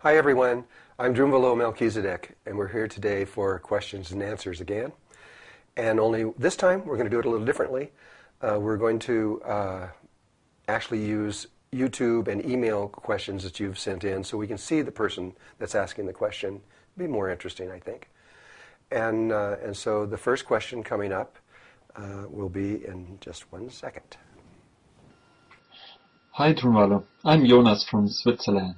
Hi everyone, I'm Drunvalo Melchizedek, and we're here today for questions and answers again. And only this time, we're going to do it a little differently. We're going to actually use YouTube and email questions that you've sent in so we can see the person that's asking the question. It'll be more interesting, I think. And so the first question coming up will be in just 1 second. Hi Drunvalo, I'm Jonas from Switzerland.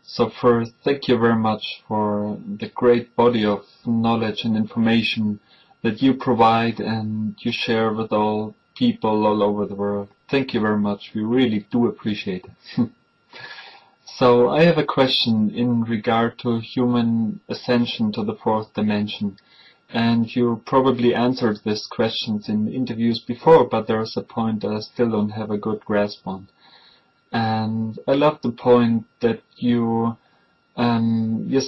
So first, thank you very much for the great body of knowledge and information that you provide and you share with all people all over the world. Thank you very much. We really do appreciate it. So I have a question in regard to human ascension to the fourth dimension. And you probably answered these questions in interviews before, but there is a point that I still don't have a good grasp on. And I love the point that you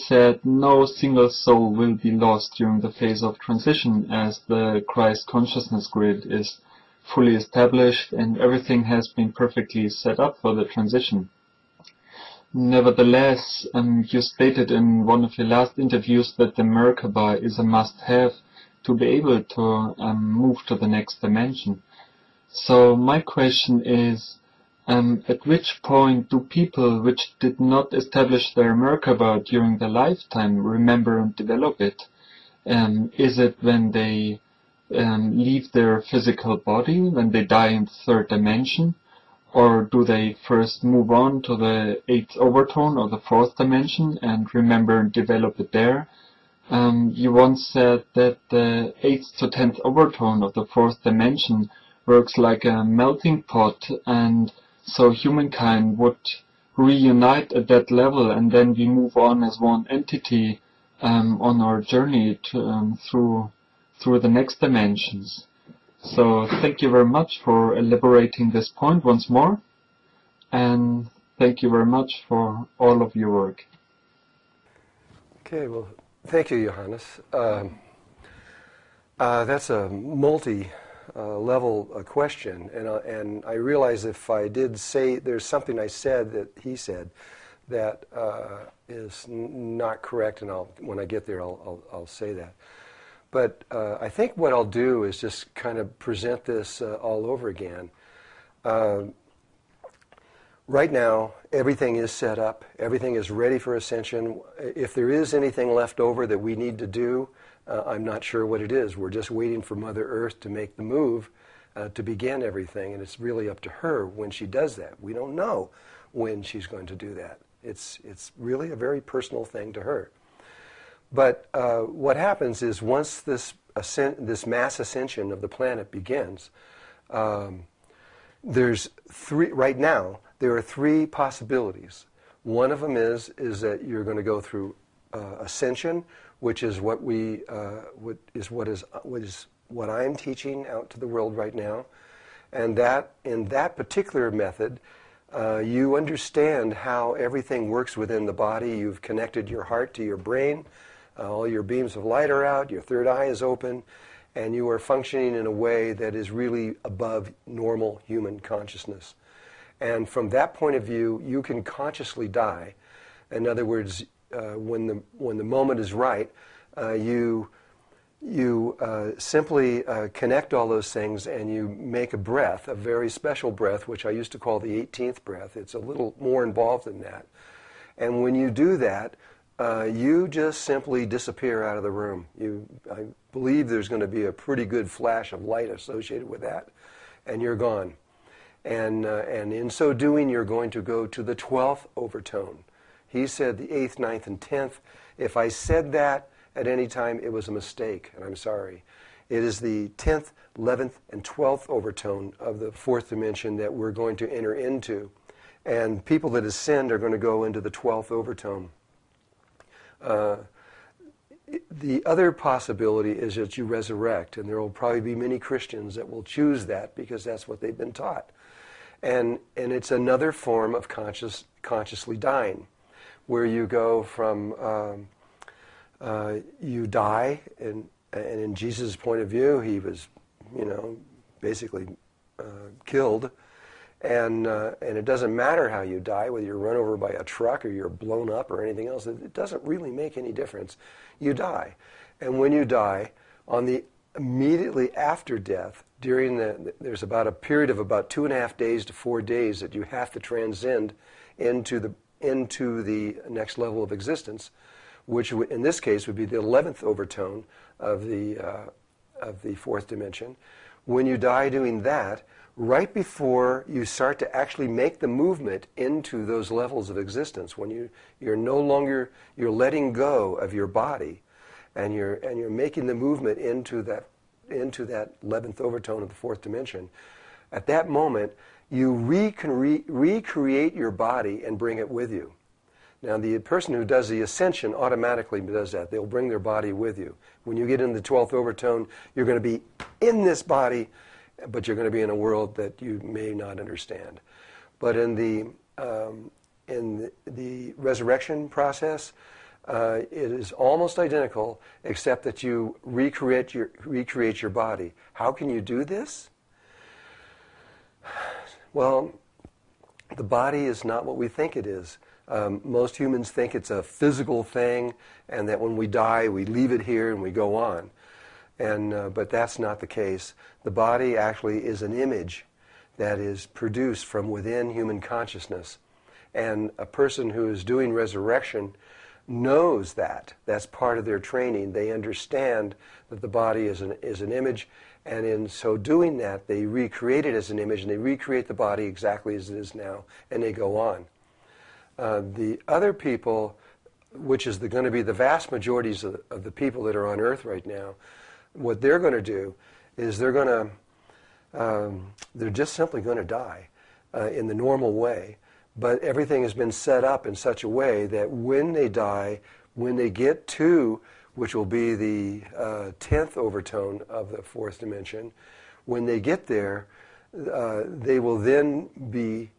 said no single soul will be lost during the phase of transition as the Christ consciousness grid is fully established and everything has been perfectly set up for the transition. Nevertheless, you stated in one of your last interviews that the Merkaba is a must-have to be able to move to the next dimension. So my question is, at which point do people which did not establish their Merkaba during their lifetime remember and develop it? Is it when they leave their physical body, when they die in the third dimension? Or do they first move on to the eighth overtone or the fourth dimension and remember and develop it there? You once said that the 8th to 10th overtone of the fourth dimension works like a melting pot, and so humankind would reunite at that level, and then we move on as one entity on our journey to, through the next dimensions. So thank you very much for elaborating this point once more, and thank you very much for all of your work. Okay, well, thank you, Johannes. That's a multi-level question, and I realize if I did say there's something I said that he said that is not correct, and when I get there, I'll say that. But I think what I'll do is just kind of present this all over again. Right now, everything is set up. Everything is ready for ascension. If there is anything left over that we need to do, I'm not sure what it is. We're just waiting for Mother Earth to make the move to begin everything, and it's really up to her when she does that. We don't know when she's going to do that. It's really a very personal thing to her. But what happens is once this mass ascension of the planet begins, there's three. Right now, there are three possibilities. One of them is that you're going to go through ascension, which is what I'm teaching out to the world right now, and that in that particular method, you understand how everything works within the body. You've connected your heart to your brain. All your beams of light are out, your third eye is open, and you are functioning in a way that is really above normal human consciousness. And from that point of view, you can consciously die. In other words, when the moment is right, you simply connect all those things and you make a breath, a very special breath, which I used to call the 18th breath. It's a little more involved than that. And when you do that, you just simply disappear out of the room. I believe there's going to be a pretty good flash of light associated with that, and you're gone. And in so doing, you're going to go to the 12th overtone. He said the 8th, 9th, and 10th. If I said that at any time, it was a mistake, and I'm sorry. It is the 10th, 11th, and 12th overtone of the fourth dimension that we're going to enter into. And people that ascend are going to go into the 12th overtone. The other possibility is that you resurrect, and there will probably be many Christians that will choose that because that's what they've been taught. And it's another form of consciously dying, where you go from you die, and in Jesus' point of view, he was, basically killed, And it doesn't matter how you die, whether you're run over by a truck or you're blown up or anything else. It doesn't really make any difference. You die. And when you die, immediately after death, there's about a period of about 2.5 days to 4 days that you have to transcend into the next level of existence, which in this case would be the 11th overtone of the fourth dimension. When you die doing that, right before you start to actually make the movement into those levels of existence, when you're letting go of your body, and you're making the movement into that 11th overtone of the fourth dimension, at that moment you recreate your body and bring it with you. Now, the person who does the Ascension automatically does that. They'll bring their body with you. When you get into the 12th overtone, you're going to be in this body, but you're going to be in a world that you may not understand. But in the resurrection process, it is almost identical, except that you recreate your body. How can you do this? Well, the body is not what we think it is. Most humans think it's a physical thing, and that when we die, we leave it here and we go on. But that's not the case. The body actually is an image that is produced from within human consciousness. And a person who is doing resurrection knows that. That's part of their training. They understand that the body is an image, and in so doing that, they recreate it as an image, and they recreate the body exactly as it is now, and they go on. The other people, which is going to be the vast majorities of the people that are on Earth right now, what they're going to do is they're just simply going to die in the normal way. But everything has been set up in such a way that when they die, when they get to, which will be the 10th overtone of the fourth dimension, when they get there, they will then be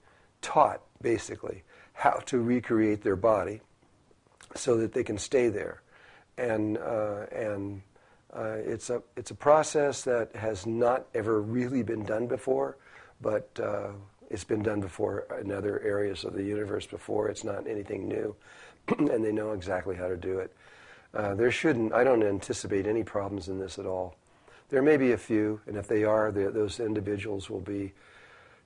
taught, basically, how to recreate their body so that they can stay there. And it's a process that has not ever really been done before, but it's been done before in other areas of the universe before. It's not anything new, and they know exactly how to do it. I don't anticipate any problems in this at all. There may be a few, and if they are, those individuals will be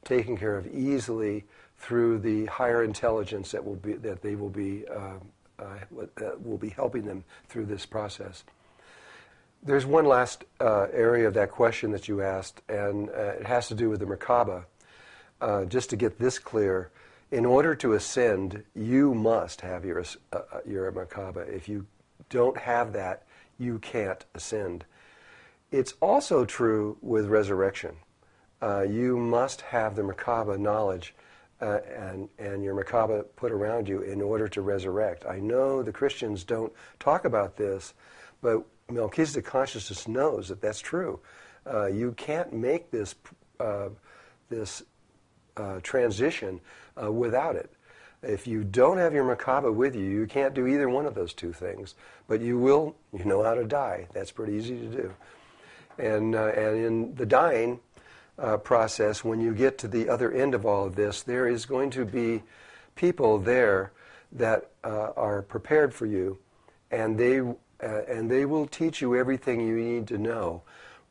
taken care of easily through the higher intelligence that will be helping them through this process. There's one last area of that question that you asked, and it has to do with the Merkaba. Just to get this clear, in order to ascend, you must have your Merkaba. If you don't have that, you can't ascend. It's also true with resurrection. You must have the Merkaba knowledge and your Merkaba put around you in order to resurrect. I know the Christians don't talk about this, but Melchizedek consciousness knows that that's true. You can't make this transition without it. If you don't have your Merkaba with you, you can't do either one of those two things. But you know how to die. That's pretty easy to do. And in the dying process, when you get to the other end of all of this, there is going to be people there that are prepared for you, and they will teach you everything you need to know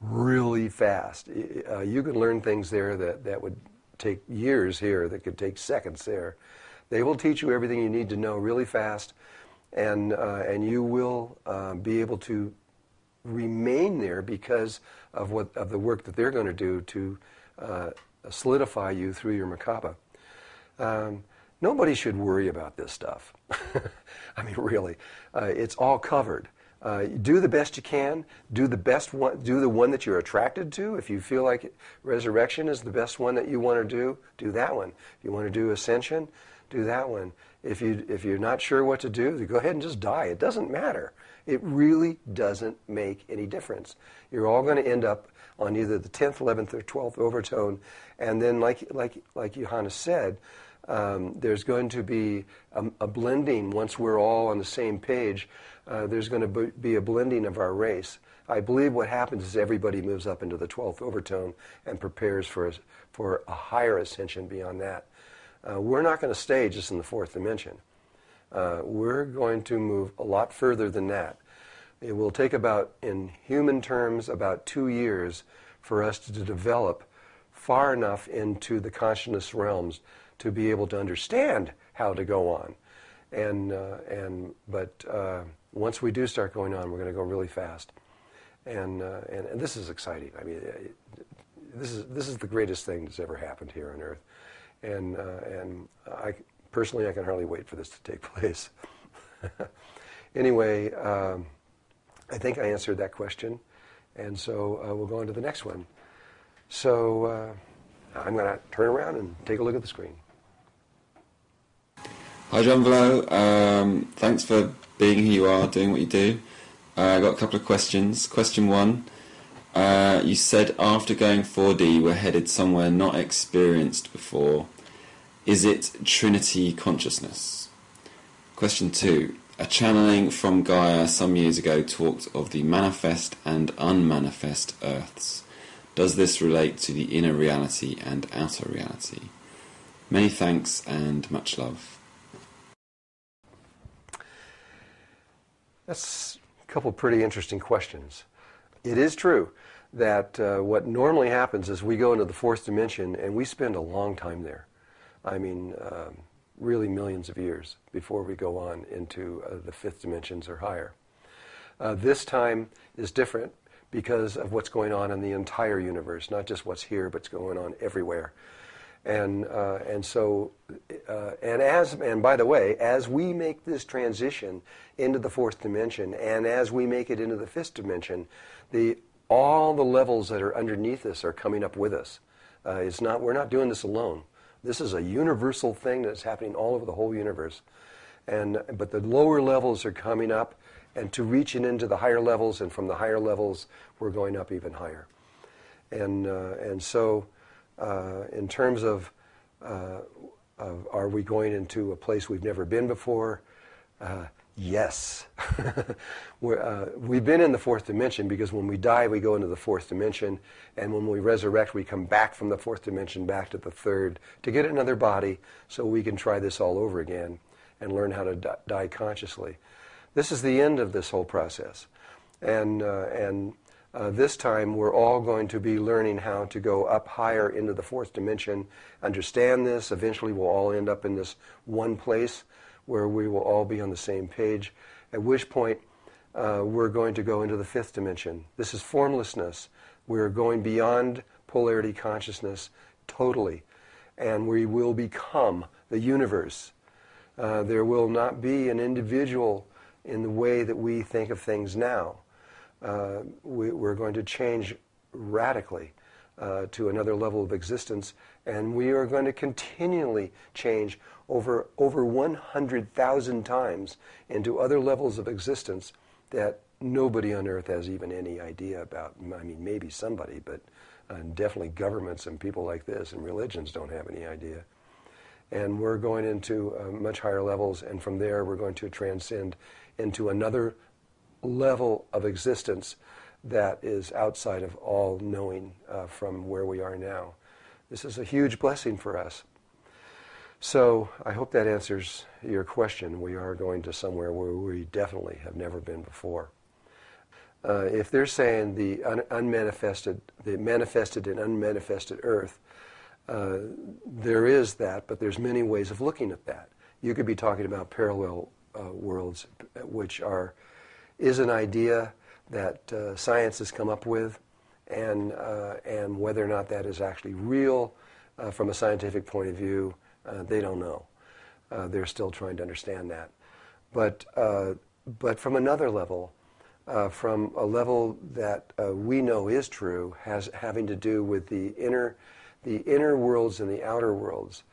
really fast. You can learn things there that would take years here, that could take seconds there. They will teach you everything you need to know really fast, and you will be able to remain there because of the work that they're going to do to solidify you through your Merkaba. Nobody should worry about this stuff. I mean, really, it's all covered. Do the best you can. Do the best one. Do the one that you're attracted to. If you feel like resurrection is the best one that you want to do that one. If you want to do ascension, do that one. If you're not sure what to do, go ahead and just die. It doesn't matter. It really doesn't make any difference. You're all going to end up on either the 10th, 11th, or 12th overtone, and then, like Johannes said, there's going to be a blending once we're all on the same page. There's going to be a blending of our race. I believe what happens is everybody moves up into the 12th overtone and prepares for a higher ascension beyond that. We're not going to stay just in the fourth dimension. We're going to move a lot further than that. It will take about, in human terms, about 2 years for us to develop far enough into the consciousness realms to be able to understand how to go on. But once we do start going on, we're going to go really fast. And this is exciting. I mean, this is the greatest thing that's ever happened here on Earth. And I personally, I can hardly wait for this to take place. Anyway, I think I answered that question. And so we'll go on to the next one. So I'm going to turn around and take a look at the screen. Hi Drunvalo, thanks for being who you are, doing what you do. I got a couple of questions. Question one, you said after going 4D we're headed somewhere not experienced before. Is it Trinity consciousness? Question two, a channeling from Gaia some years ago talked of the manifest and unmanifest earths. Does this relate to the inner reality and outer reality? Many thanks and much love. That's a couple of pretty interesting questions. It is true that what normally happens is we go into the fourth dimension and we spend a long time there. I mean, really millions of years before we go on into the fifth dimensions or higher. This time is different because of what's going on in the entire universe, not just what's here, but what's going on everywhere. And by the way, as we make this transition into the fourth dimension, and as we make it into the fifth dimension, all the levels that are underneath us are coming up with us. We're not doing this alone. This is a universal thing that's happening all over the whole universe. But the lower levels are coming up, and to reaching into the higher levels, and from the higher levels, we're going up even higher. So. In terms of are we going into a place we've never been before? Yes. We've been in the fourth dimension because when we die, we go into the fourth dimension, and when we resurrect, we come back from the fourth dimension back to the third to get another body so we can try this all over again and learn how to die consciously. This is the end of this whole process. This time we're all going to be learning how to go up higher into the fourth dimension, understand this. Eventually we'll all end up in this one place where we will all be on the same page, at which point we're going to go into the fifth dimension. This is formlessness. We're going beyond polarity consciousness totally, and we will become the universe. There will not be an individual in the way that we think of things now. We're going to change radically to another level of existence, and we are going to continually change over 100,000 times into other levels of existence that nobody on Earth has even any idea about. I mean, maybe somebody, but definitely governments and people like this and religions don't have any idea. And we're going into much higher levels, and from there we're going to transcend into another level of existence that is outside of all knowing from where we are now. This is a huge blessing for us. So I hope that answers your question. We are going to somewhere where we definitely have never been before. If they're saying the manifested and unmanifested Earth, there is that, but there's many ways of looking at that. You could be talking about parallel worlds, which is an idea that science has come up with, and whether or not that is actually real from a scientific point of view, they don't know. They're still trying to understand that. But from another level, from a level that we know is true, having to do with the inner worlds and the outer worlds.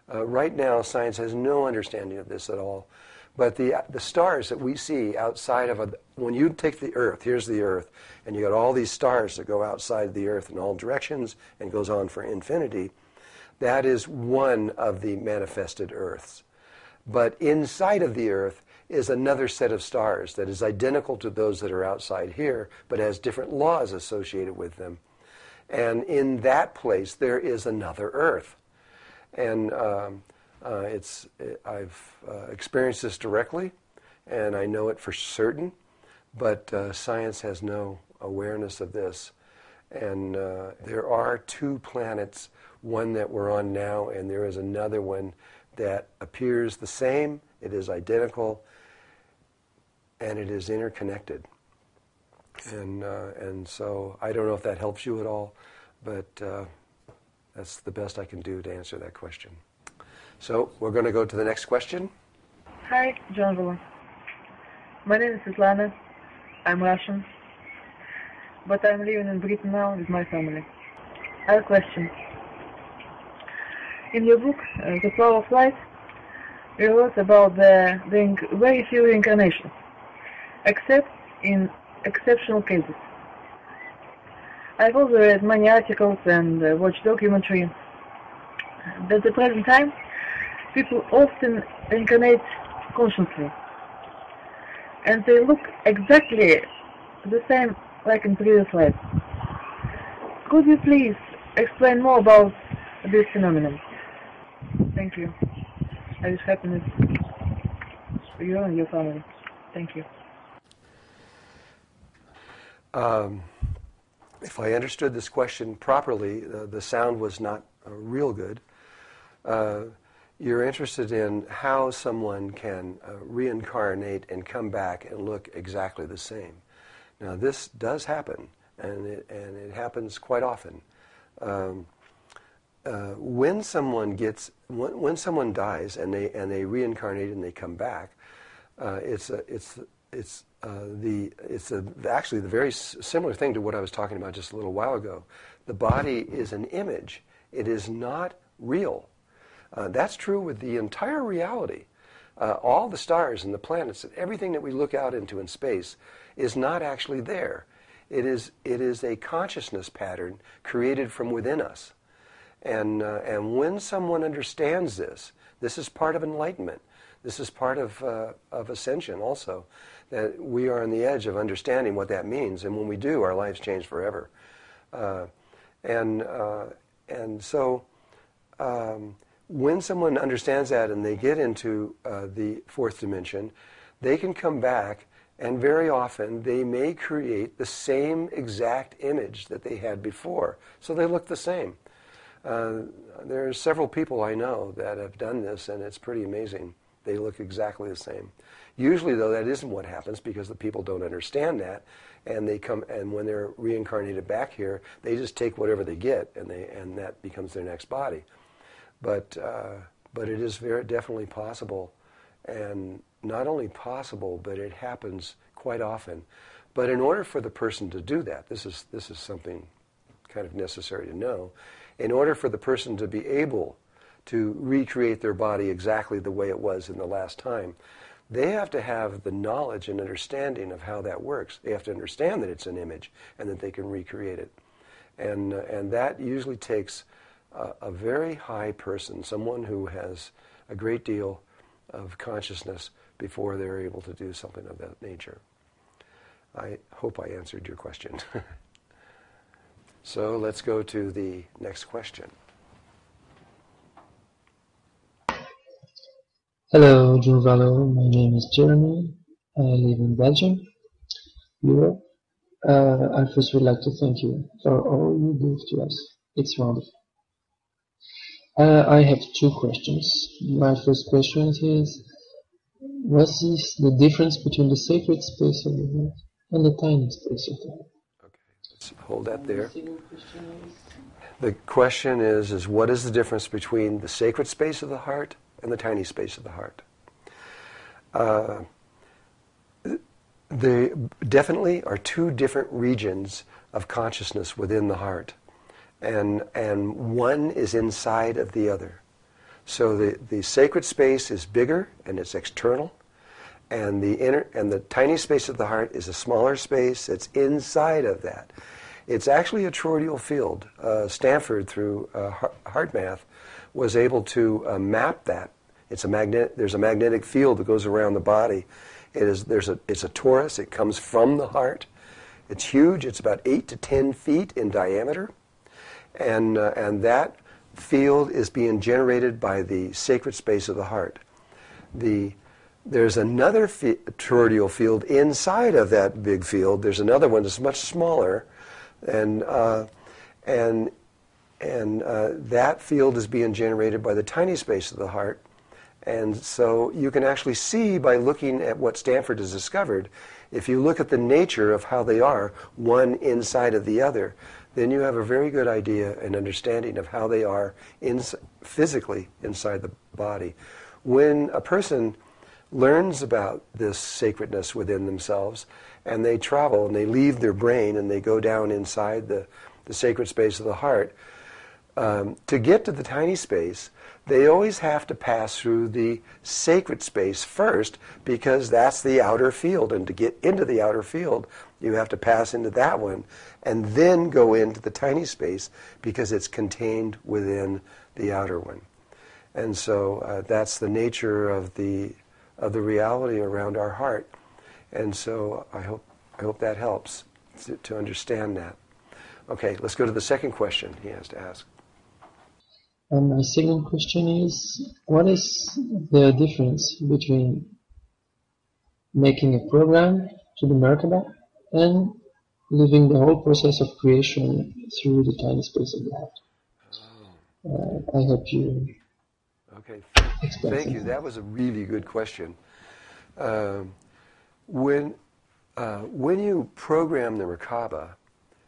Right now, science has no understanding of this at all. But the stars that we see outside of when you take the Earth, here's the Earth, and you got all these stars that go outside the Earth in all directions and goes on for infinity, that is one of the manifested Earths. But inside of the Earth is another set of stars that is identical to those that are outside here, but has different laws associated with them. And in that place, there is another Earth. And I've experienced this directly, and I know it for certain, but science has no awareness of this. And there are two planets, one that we're on now, and there is another one that appears the same, it is identical, and it is interconnected. And so I don't know if that helps you at all, but that's the best I can do to answer that question. So we're going to go to the next question. Hi, Drunvalo. My name is Svetlana. I'm Russian, but I'm living in Britain now with my family. I have a question. In your book, The Flower of Light, you wrote about the very few reincarnations, except in exceptional cases. I've also read many articles and watched documentaries. At the present time, people often reincarnate consciously, and they look exactly the same like in previous lives. Could you please explain more about this phenomenon? Thank you. I wish happiness for you and your family. Thank you. If I understood this question properly, the sound was not real good. You're interested in how someone can reincarnate and come back and look exactly the same. Now, this does happen, and it happens quite often. When someone dies and they reincarnate and they come back, it's actually the very similar thing to what I was talking about just a little while ago. The body is an image; it is not real. That's true with the entire reality. All the stars and the planets and everything that we look out into in space is not actually there. It is a consciousness pattern created from within us. And when someone understands this, this is part of enlightenment. This is part of Ascension also, that we are on the edge of understanding what that means. And when we do, our lives change forever. So when someone understands that and they get into the fourth dimension, they can come back, and very often they may create the same exact image that they had before. So they look the same. There are several people I know that have done this, and it's pretty amazing. They look exactly the same. Usually, though, that isn't what happens because the people don't understand that, and they come, and when they're reincarnated back here, they just take whatever they get, and that becomes their next body. But it is very definitely possible, and not only possible, but it happens quite often. But in order for the person to do that, this is something kind of necessary to know. In order for the person to be able to recreate their body exactly the way it was in the last time, they have to have the knowledge and understanding of how that works. They have to understand that it's an image and that they can recreate it. And that usually takes a very high person, someone who has a great deal of consciousness before they're able to do something of that nature. I hope I answered your question. So let's go to the next question. Hello, Drunvalo. My name is Jeremy. I live in Belgium, Europe. I first would like to thank you for all you give to us. It's wonderful. I have two questions. My first question is, what is the difference between the sacred space of the heart and the tiny space of the heart? Okay, let's hold that there. The question is what is the difference between the sacred space of the heart and the tiny space of the heart? There definitely are two different regions of consciousness within the heart, and one is inside of the other. So the sacred space is bigger and it's external, and the tiny space of the heart is a smaller space that's inside of that. It's actually a toroidal field. Stanford, through heart math, was able to map that It's a magnet. There's a magnetic field that goes around the body. It's a torus. It comes from the heart. It's huge. It's about 8 to 10 feet in diameter, and that field is being generated by the sacred space of the heart. There's another toroidal field inside of that big field. There's another one that's much smaller, and that field is being generated by the tiny space of the heart. And so you can actually see by looking at what Stanford has discovered, if you look at the nature of how they are, one inside of the other, then you have a very good idea and understanding of how they are physically inside the body. When a person learns about this sacredness within themselves, and they travel and they leave their brain and they go down inside the sacred space of the heart, to get to the tiny space, they always have to pass through the sacred space first, because that's the outer field. And to get into the outer field, you have to pass into that one and then go into the tiny space, because it's contained within the outer one. And so that's the nature of the reality around our heart. And so I hope that helps to understand that. Okay, let's go to the second question he has to ask. And my second question is, what is the difference between making a program to the Merkaba and living the whole process of creation through the tiny space of the heart? I hope you Okay, explain thank you. something. That was a really good question. When you program the Merkaba,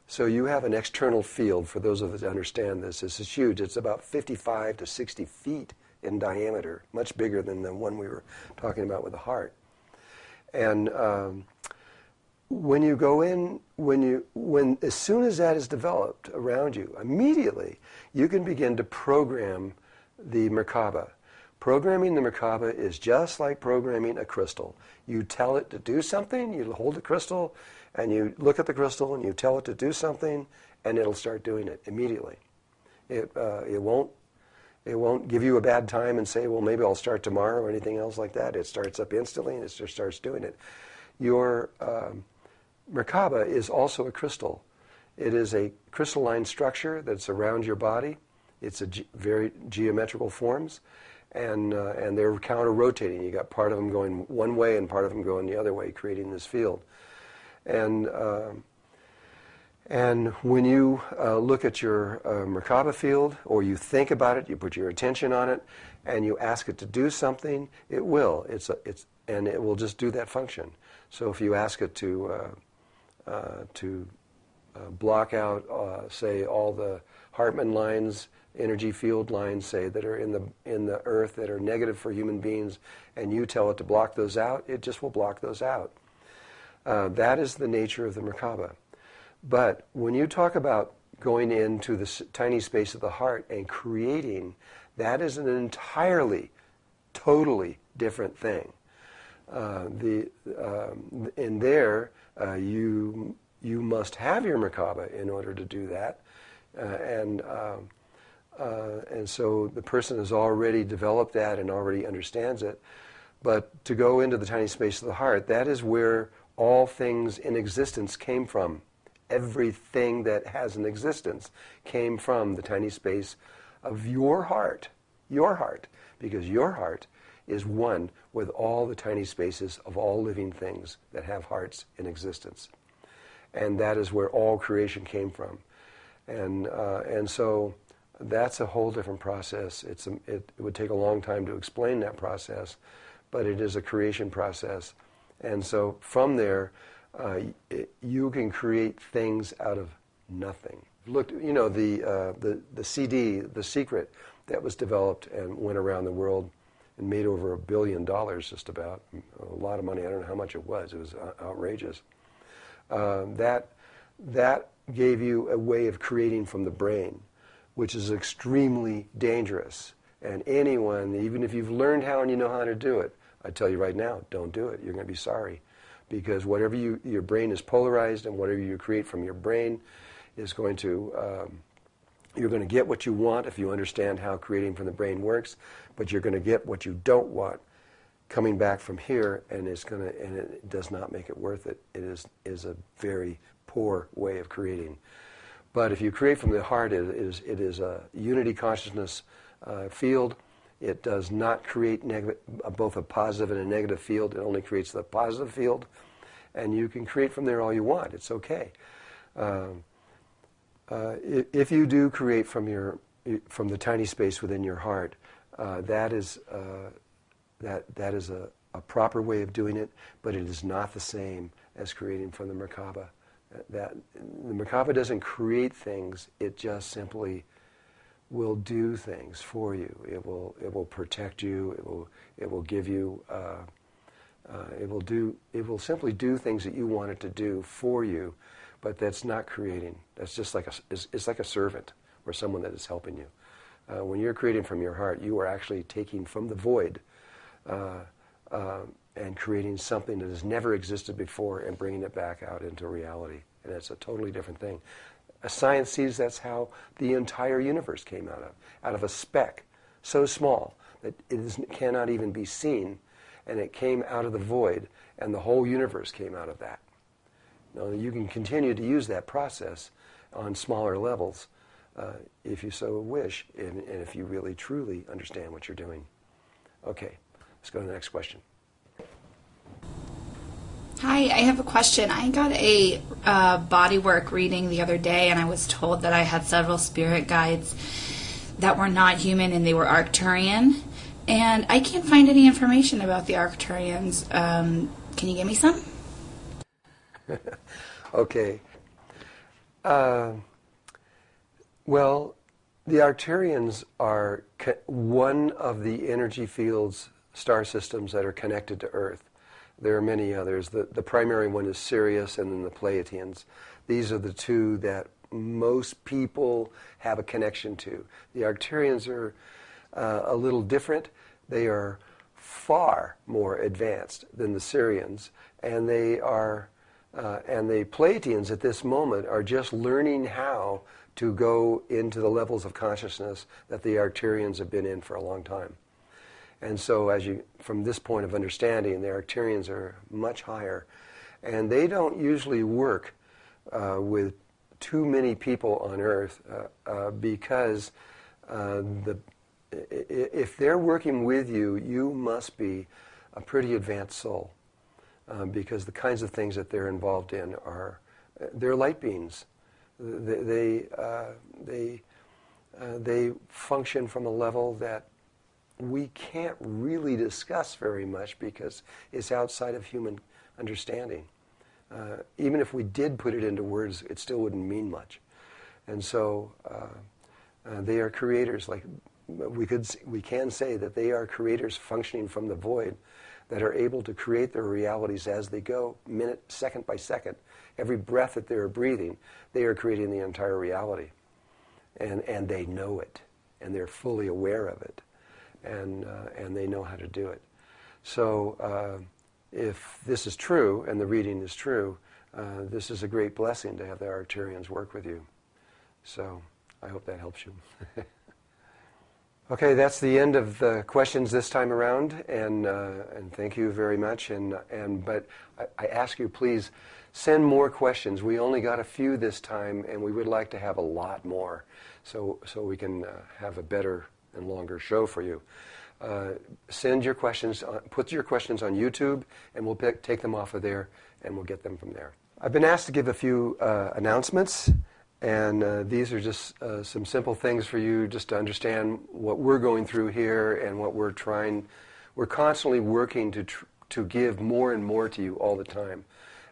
so you have an external field, for those of us that understand this. This is huge. It's about 55 to 60 feet in diameter, much bigger than the one we were talking about with the heart. And when you go in, as soon as that is developed around you, immediately you can begin to program the Merkaba. Programming the Merkaba is just like programming a crystal. You tell it to do something, you hold the crystal, and you look at the crystal and you tell it to do something, and it'll start doing it immediately. It won't give you a bad time and say, well, maybe I'll start tomorrow or anything else like that. It starts up instantly and it just starts doing it. Your Merkaba is also a crystal. It is a crystalline structure that's around your body. It's very geometrical forms, and they're counter-rotating. You got part of them going one way and part of them going the other way, creating this field. And when you look at your Merkaba field, or you think about it, you put your attention on it, and you ask it to do something, it will. And it will just do that function. So if you ask it to block out, say, all the Hartmann lines, energy field lines, say, that are in the earth that are negative for human beings, and you tell it to block those out, it just will block those out. That is the nature of the Merkaba. But when you talk about going into the tiny space of the heart and creating, that is an entirely, totally different thing. In there, you must have your Merkaba in order to do that, and so the person has already developed that and already understands it. But to go into the tiny space of the heart, that is where all things in existence came from. Everything that has an existence came from the tiny space of your heart, because your heart is one with all the tiny spaces of all living things that have hearts in existence. And that is where all creation came from. And so that's a whole different process. It would take a long time to explain that process, but it is a creation process. And so from there, you can create things out of nothing. Look, the CD, The Secret, that was developed and went around the world and made over $1 billion, just about. A lot of money. I don't know how much it was. It was outrageous. That gave you a way of creating from the brain, which is extremely dangerous. And anyone, even if you've learned how and you know how to do it, I tell you right now, don't do it. You're going to be sorry. Because whatever your brain is polarized, and whatever you create from your brain is going to You're going to get what you want if you understand how creating from the brain works, but you're going to get what you don't want coming back from here, and it does not make it worth it. It is a very poor way of creating. But if you create from the heart, it is a unity consciousness field. It does not create both a positive and a negative field. It only creates the positive field, and you can create from there all you want. It's okay. If you do create from the tiny space within your heart, that is a proper way of doing it, but it is not the same as creating from the Merkaba. The Merkaba doesn't create things; it just simply will do things for you. It will protect you. It will give you. It will simply do things that you want it to do for you, but that's not creating. That's just it's like a servant or someone that is helping you. When you're creating from your heart, you are actually taking from the void and creating something that has never existed before and bringing it back out into reality. And it's a totally different thing. Science sees that's how the entire universe came out of a speck so small that it cannot even be seen, and it came out of the void, and the whole universe came out of that. Now, you can continue to use that process on smaller levels if you so wish, and if you really truly understand what you're doing. Okay, let's go to the next question. Hi, I have a question. I got a bodywork reading the other day, and I was told that I had several spirit guides that were not human, and they were Arcturian. And I can't find any information about the Arcturians. Can you give me some? Okay. Well, the Arcturians are one of the energy fields, star systems that are connected to Earth. There are many others. The primary one is Sirius and then the Pleiadians. These are the two that most people have a connection to. The Arcturians are a little different. They are far more advanced than the Sirians, and the Pleiadians at this moment are just learning how to go into the levels of consciousness that the Arcturians have been in for a long time. And so from this point of understanding, the Arcturians are much higher. And they don't usually work with too many people on Earth because if they're working with you, you must be a pretty advanced soul because the kinds of things that they're involved in they're light beings. They function from a level that we can't really discuss very much because it's outside of human understanding. Even if we did put it into words, it still wouldn't mean much. And so they are creators. Like we can say that they are creators functioning from the void that are able to create their realities as they go, second by second. Every breath that they're breathing, they are creating the entire reality. And they know it, and they're fully aware of it. And they know how to do it. So if this is true, and the reading is true, this is a great blessing to have the Arcturians work with you. So I hope that helps you. Okay, that's the end of the questions this time around, and thank you very much. But I ask you, please send more questions. We only got a few this time, and we would like to have a lot more, so we can have a better and longer show for you. Send your questions, put your questions on YouTube, and we'll take them off of there, and we'll get them from there. I've been asked to give a few announcements, and these are just some simple things for you just to understand what we're going through here and what we're trying. We're constantly working to give more and more to you all the time,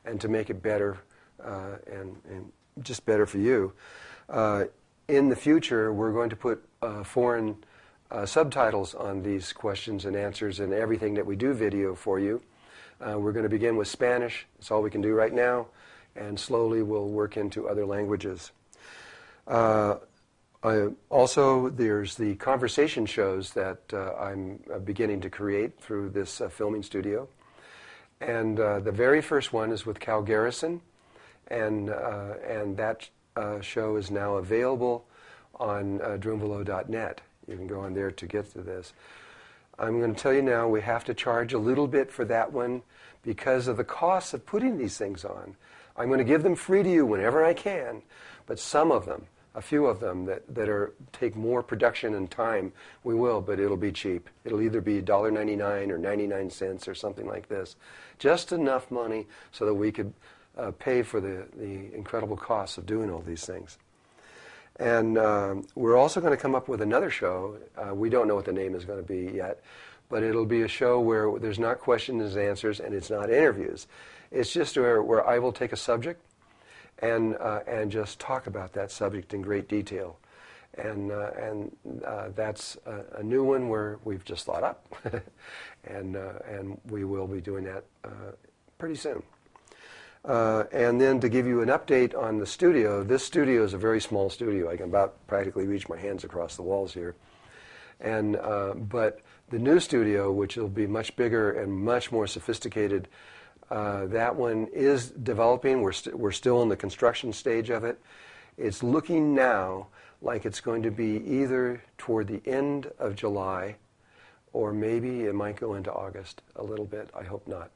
and to make it better and just better for you. In the future, we're going to put foreign subtitles on these questions and answers and everything that we do video for you. We're going to begin with Spanish. That's all we can do right now. And slowly we'll work into other languages. Also, there's the conversation shows that I'm beginning to create through this filming studio. And the very first one is with Cal Garrison. And that show is now available on Drunvalo.net. You can go on there to get to this. I'm going to tell you now, we have to charge a little bit for that one because of the costs of putting these things on. I'm going to give them free to you whenever I can, but some of them, a few of them that take more production and time, we will, but it'll be cheap. It'll either be $1.99 or 99 cents or something like this. Just enough money so that we could pay for the incredible costs of doing all these things. And we're also going to come up with another show. We don't know what the name is going to be yet, but it'll be a show where there's not questions and answers and it's not interviews. It's just where I will take a subject and just talk about that subject in great detail. And that's a new one where we've just thought up, and we will be doing that pretty soon. And then to give you an update on the studio, this studio is a very small studio. I can about practically reach my hands across the walls here. And but the new studio, which will be much bigger and much more sophisticated, that one is developing. We're still in the construction stage of it. It's looking now like it's going to be either toward the end of July, or maybe it might go into August a little bit. I hope not.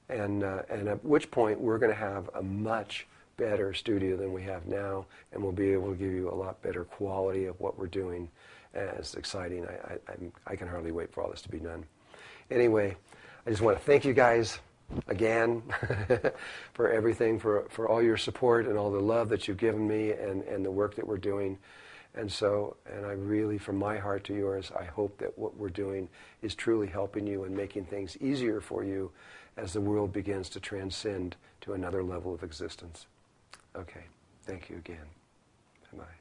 And at which point we're going to have a much better studio than we have now, and we'll be able to give you a lot better quality of what we're doing. And it's exciting. I can hardly wait for all this to be done. Anyway, I just want to thank you guys again for everything, for all your support and all the love that you've given me and the work that we're doing. And I really, from my heart to yours, I hope that what we're doing is truly helping you and making things easier for you as the world begins to transcend to another level of existence. Okay, thank you again. Bye-bye.